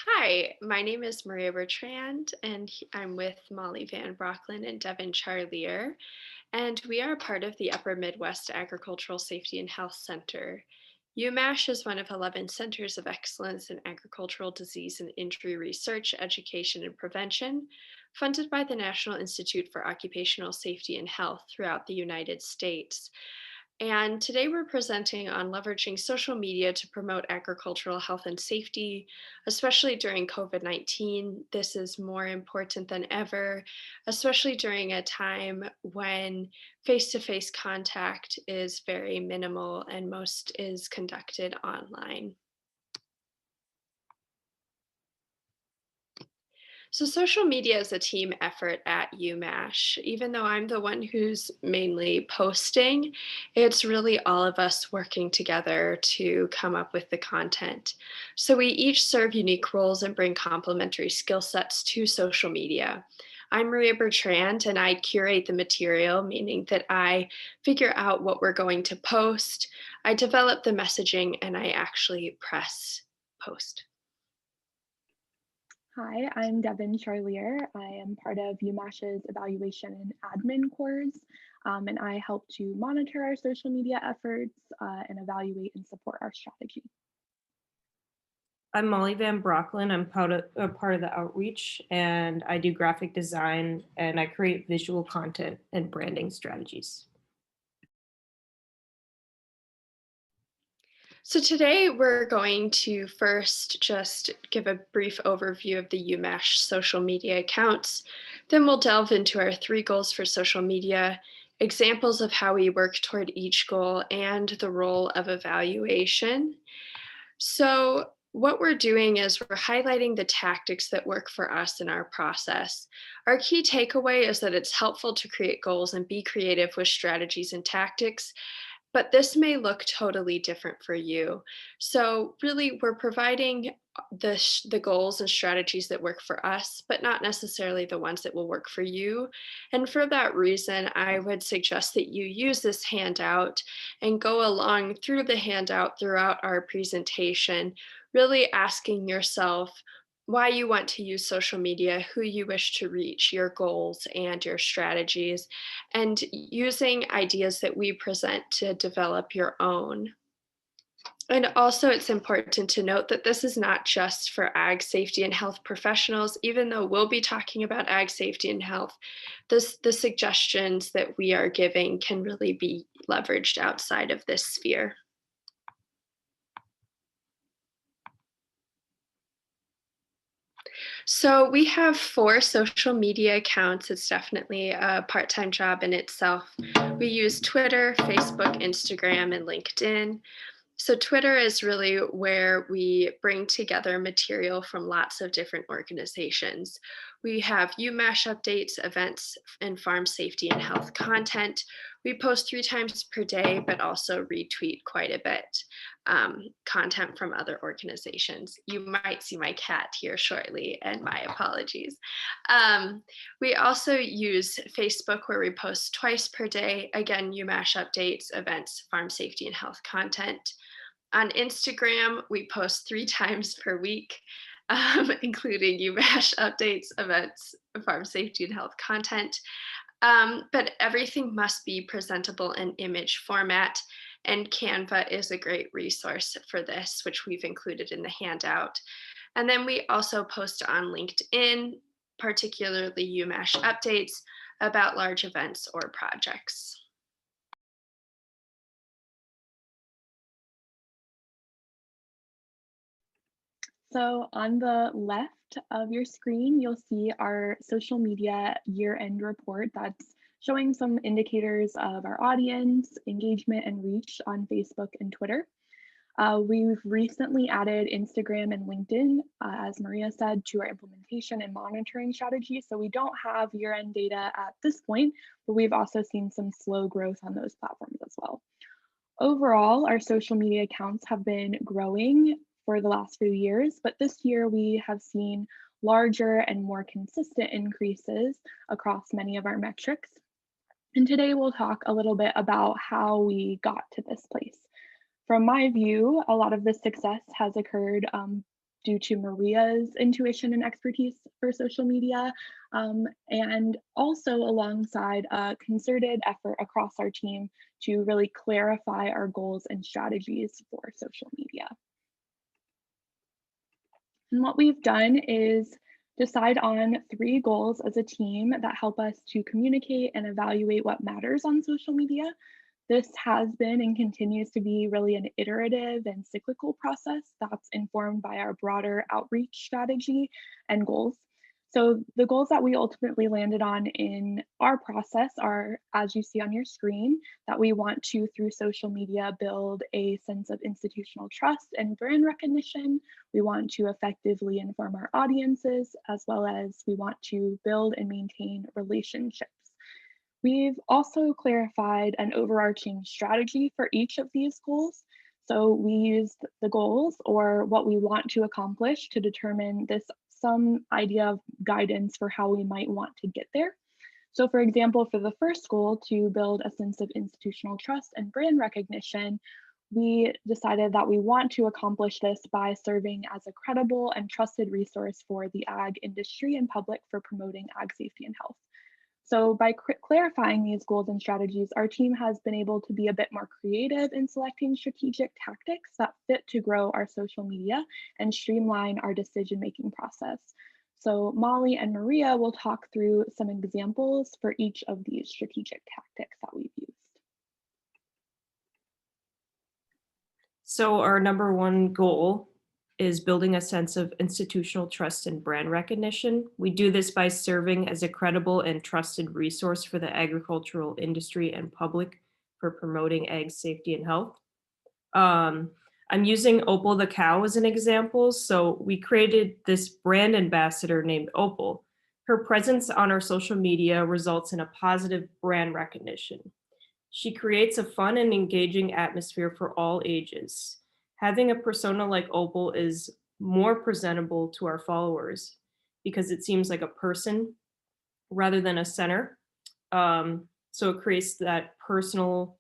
Hi, my name is Maria Bertrand, and I'm with Molly Van Brocklin and Devin Charlier, and we are part of the Upper Midwest Agricultural Safety and Health Center. UMash is one of 11 centers of excellence in agricultural disease and injury research, education, and prevention, funded by the National Institute for Occupational Safety and Health throughout the United States. And today we're presenting on leveraging social media to promote agricultural health and safety, especially during COVID 19. This is more important than ever, especially during a time when face to face contact is very minimal and most is conducted online. So social media is a team effort at UMash. Even though I'm the one who's mainly posting, it's really all of us working together to come up with the content. So we each serve unique roles and bring complementary skill sets to social media. I'm Maria Bertrand and I curate the material, meaning that I figure out what we're going to post, I develop the messaging, and I actually press post. Hi, I'm Devin Charlier. I am part of UMash's evaluation and admin cores, and I help to monitor our social media efforts and evaluate and support our strategy. I'm Molly Van Brocklin. I'm part of the outreach and I do graphic design and I create visual content and branding strategies. So today we're going to first just give a brief overview of the UMash social media accounts. Then we'll delve into our 3 goals for social media, examples of how we work toward each goal, and the role of evaluation. So what we're doing is we're highlighting the tactics that work for us in our process. Our key takeaway is that it's helpful to create goals and be creative with strategies and tactics, but this may look totally different for you. So really, we're providing the goals and strategies that work for us, but not necessarily the ones that will work for you. And for that reason, I would suggest that you use this handout and go along through the handout throughout our presentation, really asking yourself why you want to use social media, who you wish to reach, your goals, and your strategies, and using ideas that we present to develop your own. And also, it's important to note that this is not just for ag safety and health professionals, even though we'll be talking about ag safety and health. The suggestions that we are giving can really be leveraged outside of this sphere. So we have 4 social media accounts. It's definitely a part time job in itself. We use Twitter, Facebook, Instagram, and LinkedIn. So, Twitter is really where we bring together material from lots of different organizations. We have UMash updates, events, and farm safety and health content. We post 3 times per day, but also retweet quite a bit content from other organizations. You might see my cat here shortly, and my apologies. We also use Facebook, where we post twice per day. Again, UMash updates, events, farm safety and health content. On Instagram, we post 3 times per week, including UMash updates, events, farm safety and health content. But everything must be presentable in image format, and Canva is a great resource for this, which we've included in the handout. And then we also post on LinkedIn, particularly UMash updates about large events or projects. So on the left of your screen, you'll see our social media year-end report that's showing some indicators of our audience, engagement, and reach on Facebook and Twitter. We've recently added Instagram and LinkedIn, as Maria said, to our implementation and monitoring strategy. So we don't have year-end data at this point, but we've also seen some slow growth on those platforms as well. Overall, our social media accounts have been growing for the last few years, but this year we have seen larger and more consistent increases across many of our metrics. And today we'll talk a little bit about how we got to this place. From my view, a lot of this success has occurred due to Maria's intuition and expertise for social media, and also alongside a concerted effort across our team to really clarify our goals and strategies for social media. And what we've done is decide on 3 goals as a team that help us to communicate and evaluate what matters on social media. This has been and continues to be really an iterative and cyclical process that's informed by our broader outreach strategy and goals. So the goals that we ultimately landed on in our process are, as you see on your screen, that we want to, through social media, build a sense of institutional trust and brand recognition. We want to effectively inform our audiences, as well as we want to build and maintain relationships. We've also clarified an overarching strategy for each of these goals. So we used the goals or what we want to accomplish to determine some idea of guidance for how we might want to get there. So for example, for the first goal, to build a sense of institutional trust and brand recognition, we decided that we want to accomplish this by serving as a credible and trusted resource for the ag industry and public for promoting ag safety and health. So by clarifying these goals and strategies, our team has been able to be a bit more creative in selecting strategic tactics that fit to grow our social media and streamline our decision-making process. So Molly and Maria will talk through some examples for each of these strategic tactics that we've used. So our number one goal is building a sense of institutional trust and brand recognition. We do this by serving as a credible and trusted resource for the agricultural industry and public for promoting ag safety and health. I'm using Opal the cow as an example. So we created this brand ambassador named Opal. Her presence on our social media results in a positive brand recognition. She creates a fun and engaging atmosphere for all ages. Having a persona like Opal is more presentable to our followers because it seems like a person rather than a center. So it creates that personal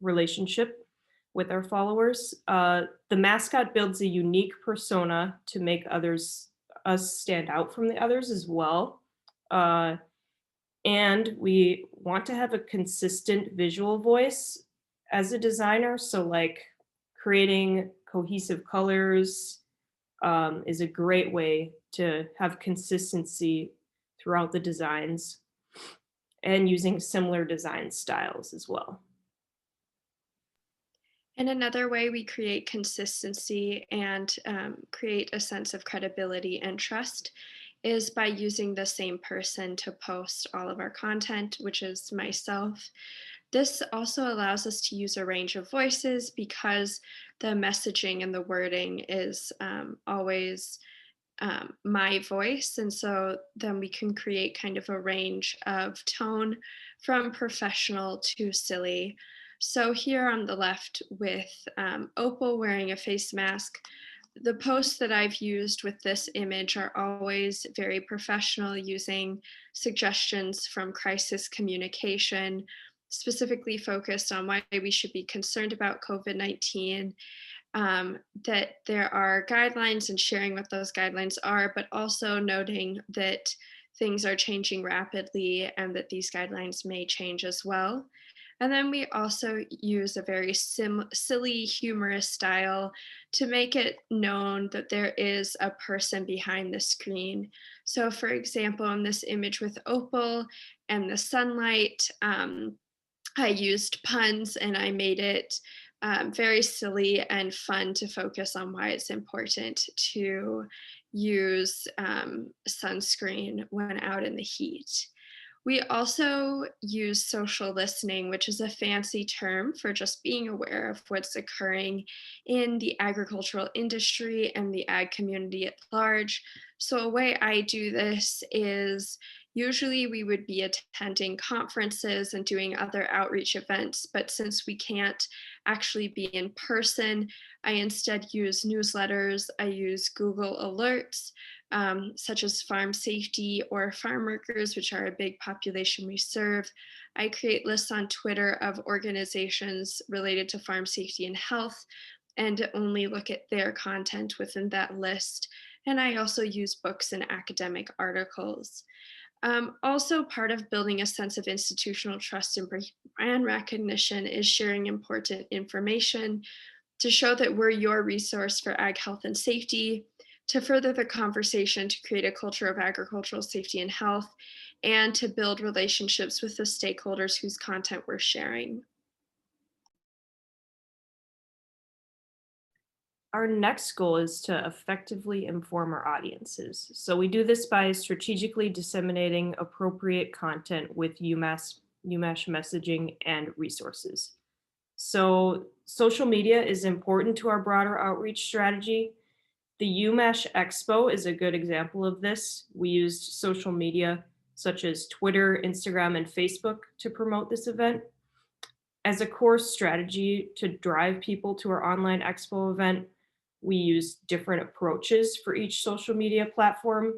relationship with our followers. The mascot builds a unique persona to make us stand out from the others as well. And we want to have a consistent visual voice as a designer. So like creating cohesive colors is a great way to have consistency throughout the designs and using similar design styles as well. And another way we create consistency and create a sense of credibility and trust is by using the same person to post all of our content, which is myself. This also allows us to use a range of voices because the messaging and the wording is always my voice. And so then we can create kind of a range of tone from professional to silly. So here on the left with Opal wearing a face mask, the posts that I've used with this image are always very professional, using suggestions from crisis communication, specifically focused on why we should be concerned about COVID-19, that there are guidelines and sharing what those guidelines are, but also noting that things are changing rapidly and that these guidelines may change as well. And then we also use a very silly, humorous style to make it known that there is a person behind the screen. So, for example, in this image with Opal and the sunlight, I used puns and I made it very silly and fun to focus on why it's important to use sunscreen when out in the heat. We also use social listening, which is a fancy term for just being aware of what's occurring in the agricultural industry and the ag community at large. So a way I do this is usually we would be attending conferences and doing other outreach events, but since we can't actually be in person, I instead use newsletters, I use Google Alerts, such as farm safety or farm workers, which are a big population we serve. I create lists on Twitter of organizations related to farm safety and health. and only look at their content within that list. And I also use books and academic articles. Also, part of building a sense of institutional trust and brand recognition is sharing important information to show that we're your resource for ag health and safety, to further the conversation, to create a culture of agricultural safety and health, and to build relationships with the stakeholders whose content we're sharing. Our next goal is to effectively inform our audiences. So we do this by strategically disseminating appropriate content with UMass messaging and resources. So social media is important to our broader outreach strategy. The UMass Expo is a good example of this. We used social media such as Twitter, Instagram, and Facebook to promote this event. As a core strategy to drive people to our online expo event, we used different approaches for each social media platform,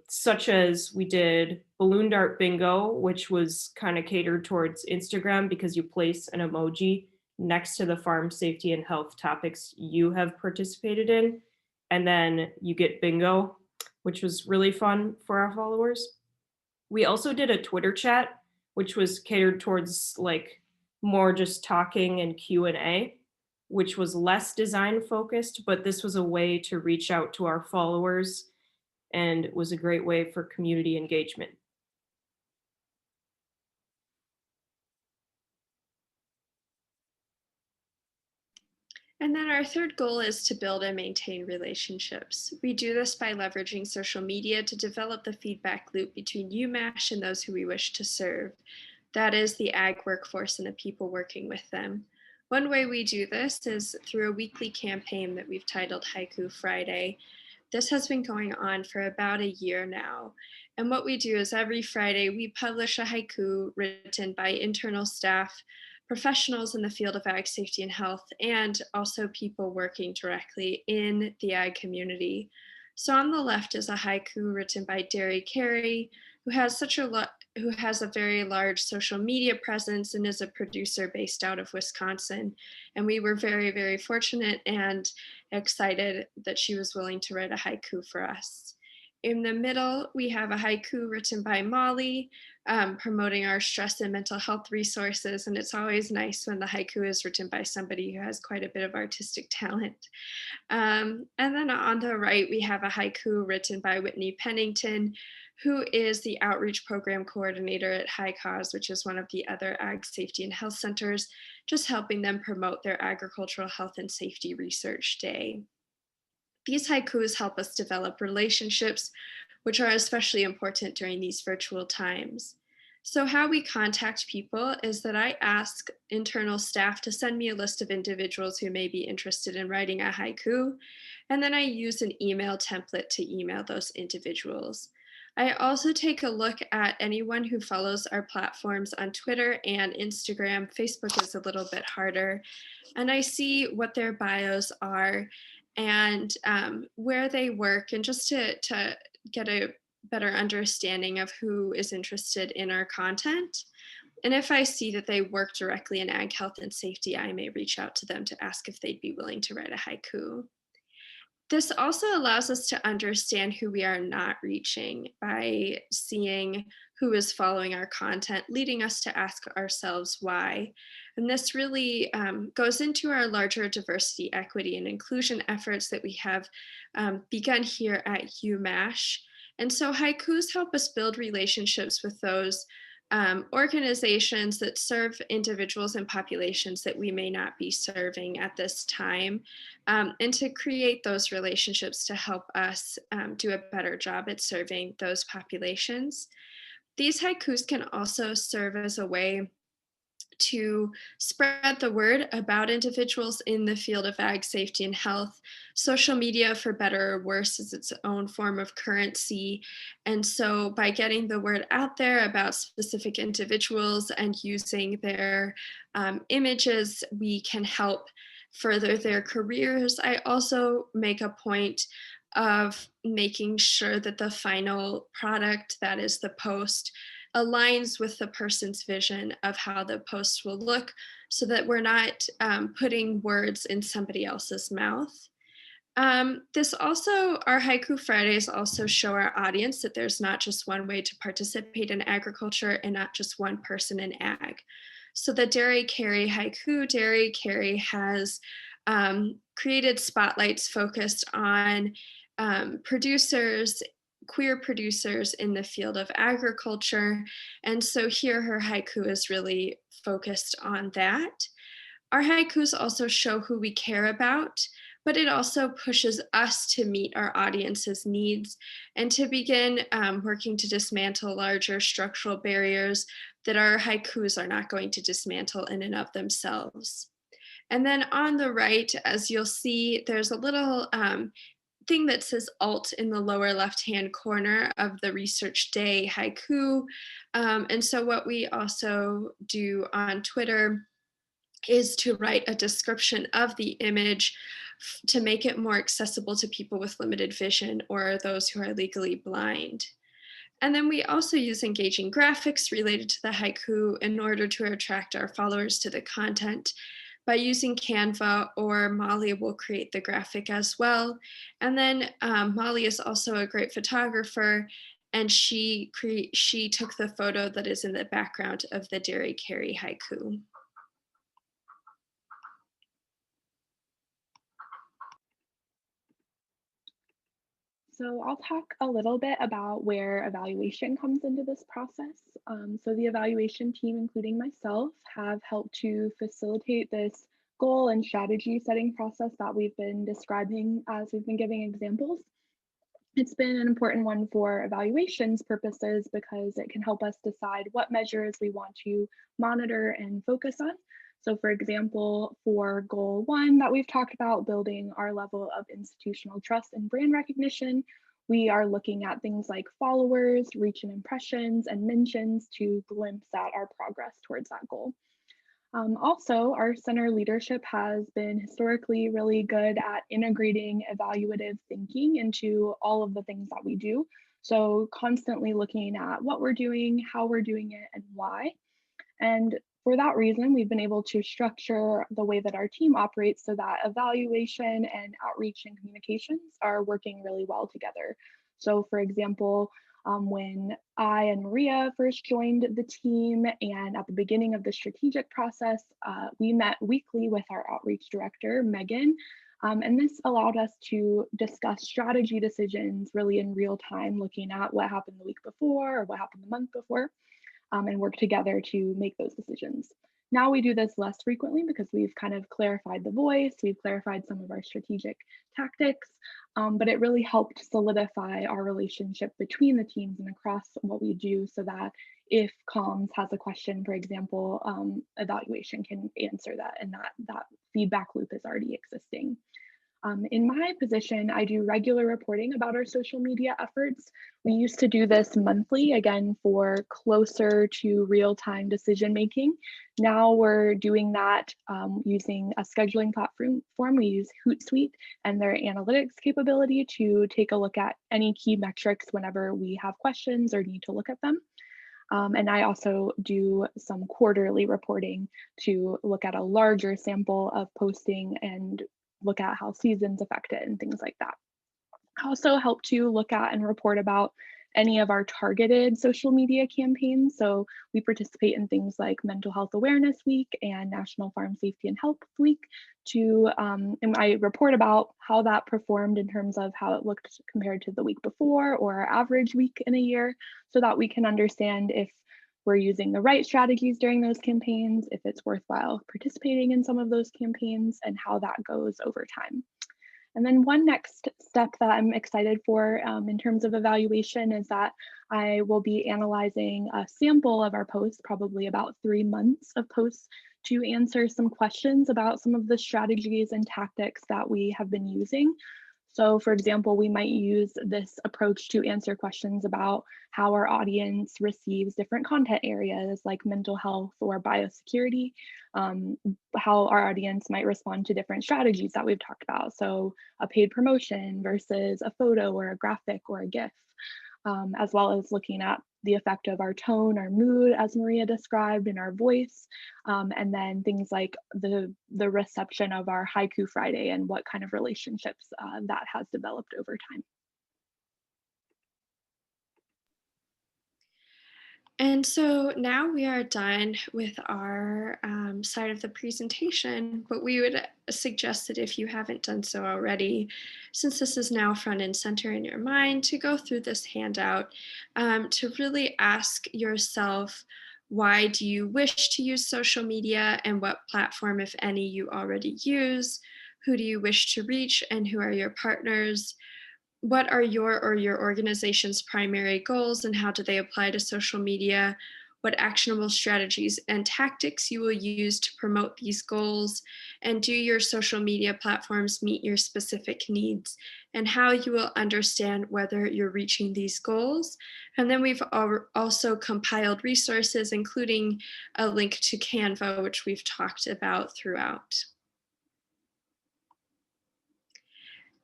such as we did balloon dart bingo, which was kind of catered towards Instagram because you place an emoji next to the farm safety and health topics you have participated in, and then you get bingo, which was really fun for our followers. We also did a Twitter chat, which was catered towards like more just talking and Q&A, which was less design focused, but this was a way to reach out to our followers and was a great way for community engagement. And then our third goal is to build and maintain relationships. We do this by leveraging social media to develop the feedback loop between UMass and those who we wish to serve. That is the ag workforce and the people working with them. One way we do this is through a weekly campaign that we've titled Haiku Friday. This has been going on for about a year now. And what we do is every Friday we publish a haiku written by internal staff, professionals in the field of ag safety and health, and also people working directly in the ag community. So on the left is a haiku written by Derry Carey, who has who has a very large social media presence and is a producer based out of Wisconsin. And we were very, very fortunate and excited that she was willing to write a haiku for us. In the middle, we have a haiku written by Molly, promoting our stress and mental health resources. And it's always nice when the haiku is written by somebody who has quite a bit of artistic talent. And then on the right, we have a haiku written by Whitney Pennington, who is the outreach program coordinator at High Cause, which is one of the other ag safety and health centers, just helping them promote their agricultural health and safety research day. These haikus help us develop relationships, which are especially important during these virtual times. So how we contact people is that I ask internal staff to send me a list of individuals who may be interested in writing a haiku, and then I use an email template to email those individuals. I also take a look at anyone who follows our platforms on Twitter and Instagram. Facebook is a little bit harder, and I see what their bios are and where they work, and just to get a better understanding of who is interested in our content. And if I see that they work directly in ag health and safety, I may reach out to them to ask if they'd be willing to write a haiku. This also allows us to understand who we are not reaching by seeing who is following our content, leading us to ask ourselves why. And this really goes into our larger diversity, equity, and inclusion efforts that we have begun here at UMass. And so haikus help us build relationships with those organizations that serve individuals and populations that we may not be serving at this time, and to create those relationships to help us do a better job at serving those populations. These haikus can also serve as a way to spread the word about individuals in the field of ag safety and health. Social media, for better or worse, is its own form of currency. And so by getting the word out there about specific individuals and using their images, we can help further their careers. I also make a point of making sure that the final product, that is the post, aligns with the person's vision of how the post will look so that we're not putting words in somebody else's mouth. Our Haiku Fridays also show our audience that there's not just one way to participate in agriculture and not just one person in ag. So the Dairy Carry Haiku Dairy Carry has created spotlights focused on producers, queer producers in the field of agriculture. And so here her haiku is really focused on that. Our haikus also show who we care about, but it also pushes us to meet our audience's needs and to begin working to dismantle larger structural barriers that our haikus are not going to dismantle in and of themselves. And then on the right, as you'll see, there's a little thing that says alt in the lower left-hand corner of the Research Day haiku. And so what we also do on Twitter is to write a description of the image to make it more accessible to people with limited vision or those who are legally blind. And then we also use engaging graphics related to the haiku in order to attract our followers to the content. By using Canva, or Molly will create the graphic as well. And then Molly is also a great photographer, and she took the photo that is in the background of the Dairy Carry haiku. So I'll talk a little bit about where evaluation comes into this process. So the evaluation team, including myself, have helped to facilitate this goal and strategy setting process that we've been describing as we've been giving examples. It's been an important one for evaluations purposes because it can help us decide what measures we want to monitor and focus on. So for example, for goal 1 that we've talked about, building our level of institutional trust and brand recognition, we are looking at things like followers, reach and impressions, and mentions to glimpse at our progress towards that goal. Also, our center leadership has been historically really good at integrating evaluative thinking into all of the things that we do. So constantly looking at what we're doing, how we're doing it, and why. And for that reason, we've been able to structure the way that our team operates so that evaluation and outreach and communications are working really well together. So for example, when I and Maria first joined the team and at the beginning of the strategic process, we met weekly with our outreach director, Megan, and this allowed us to discuss strategy decisions really in real time, looking at what happened the week before or what happened the month before, and work together to make those decisions. Now we do this less frequently because we've kind of clarified the voice, we've clarified some of our strategic tactics, but it really helped solidify our relationship between the teams and across what we do so that if comms has a question, for example, evaluation can answer that and that feedback loop is already existing. In my position, I do regular reporting about our social media efforts. We used to do this monthly, again, for closer to real-time decision making. Now we're doing that using a scheduling platform. We use Hootsuite and their analytics capability to take a look at any key metrics whenever we have questions or need to look at them. And I also do some quarterly reporting to look at a larger sample of posting and look at how seasons affect it and things like that. I also help to look at and report about any of our targeted social media campaigns. So we participate in things like Mental Health Awareness Week and National Farm Safety and Health Week and I report about how that performed in terms of how it looked compared to the week before or our average week in a year so that we can understand if we're using the right strategies during those campaigns, if it's worthwhile participating in some of those campaigns, and how that goes over time. And then one next step that I'm excited for in terms of evaluation is that I will be analyzing a sample of our posts, probably about 3 months of posts, to answer some questions about some of the strategies and tactics that we have been using. So for example, we might use this approach to answer questions about how our audience receives different content areas like mental health or biosecurity, how our audience might respond to different strategies that we've talked about. So a paid promotion versus a photo or a graphic or a GIF, as well as looking at the effect of our tone, our mood, as Maria described, and our voice, and then things like the reception of our Haiku Friday and what kind of relationships that has developed over time. And so now we are done with our side of the presentation, but we would suggest that if you haven't done so already, since this is now front and center in your mind, to go through this handout to really ask yourself, why do you wish to use social media and what platform, if any, you already use? Who do you wish to reach and who are your partners? What are your or your organization's primary goals and how do they apply to social media? What actionable strategies and tactics you will use to promote these goals? And do your social media platforms meet your specific needs? And how you will understand whether you're reaching these goals. And then we've also compiled resources, including a link to Canva, which we've talked about throughout.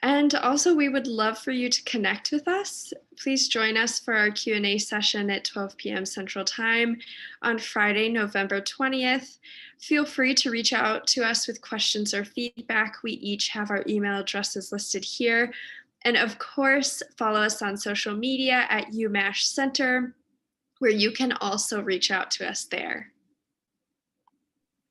And also, we would love for you to connect with us. Please join us for our Q&A session at 12 p.m. Central Time on Friday, November 20th. Feel free to reach out to us with questions or feedback. We each have our email addresses listed here. And of course, follow us on social media at UMash Center, where you can also reach out to us there.